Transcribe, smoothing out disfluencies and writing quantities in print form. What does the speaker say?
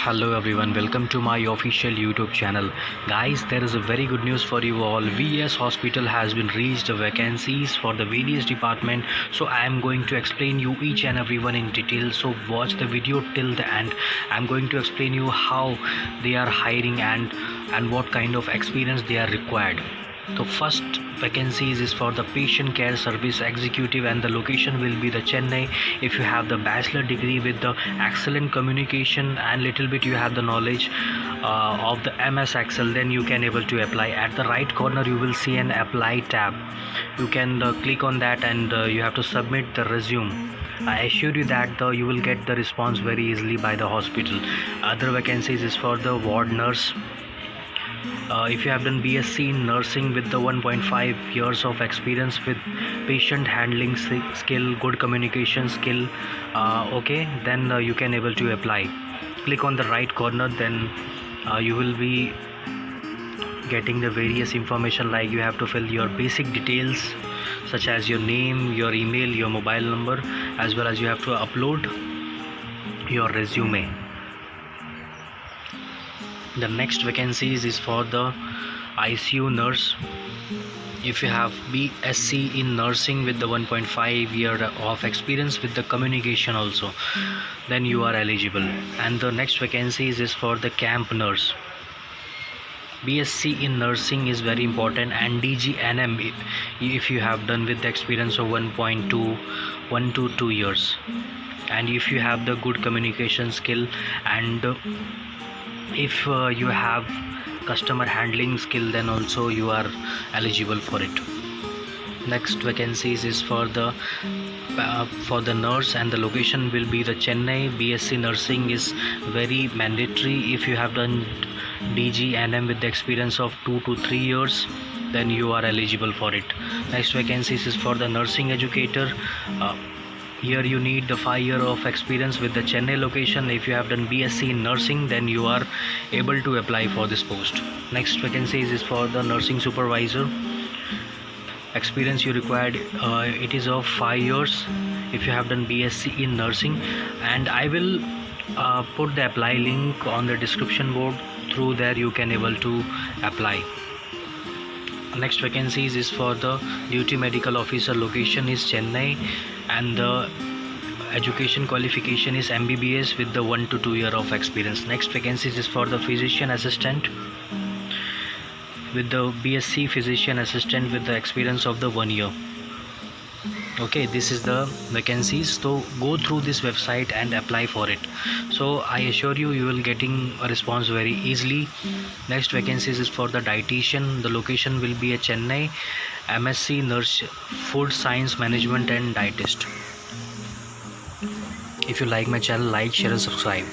Hello everyone, welcome to my official YouTube channel. Guys, there is a very good news for you all. VS Hospital has been reached the vacancies for the various department. So I am going to explain you each and every one in detail. So watch the video till the end. I'm going to explain you how they are hiring and what kind of experience they are required. The first vacancies is for the patient care service executive, and the location will be the Chennai. If you have the bachelor degree with the excellent communication and little bit you have the knowledge of the MS Excel, then you can able to apply. At the right corner you will see an apply tab. You can click on that and you have to submit the resume. I assure you that you will get the response very easily by the hospital. Other vacancies is for the ward nurse. If you have done BSc in nursing with the 1.5 years of experience with patient handling skill, good communication skill, okay, then you can able to apply. Click on the right corner, then you will be getting the various information, like you have to fill your basic details such as your name, your email, your mobile number, as well as you have to upload your resume. The next vacancies is for the ICU nurse. If you have BSc in nursing with the 1.5 year of experience with the communication also, then you are eligible. And the next vacancies is for the camp nurse. BSc in nursing is very important, and DGNM if you have done with the experience of 1 to 2 years, and if you have the good communication skill, and if you have customer handling skill, then also you are eligible for it. Next vacancies is for the nurse, and the location will be the Chennai. BSc nursing is very mandatory. If you have done DGNM with the experience of 2 to 3 years, then you are eligible for it. Next vacancies is for the nursing educator. Here you need the 5 year of experience with the Chennai location. If you have done BSc in nursing, then you are able to apply for this post. Next vacancies is for the nursing supervisor. Experience you required, it is of 5 years if you have done BSc in nursing, and I will put the apply link on the description board. Through there you can able to apply. Next vacancies is for the duty medical officer. Location is Chennai, and the education qualification is MBBS with the 1 to 2 year of experience. Next vacancies is for the physician assistant with the BSc physician assistant with the experience of the 1 year. Okay, this is the vacancies. So go through this website and apply for it. So I assure you, you will getting a response very easily. Next vacancies is for the dietitian. The location will be a Chennai. MSc nurse, food science management and dietist. If you like my channel, like, share and subscribe.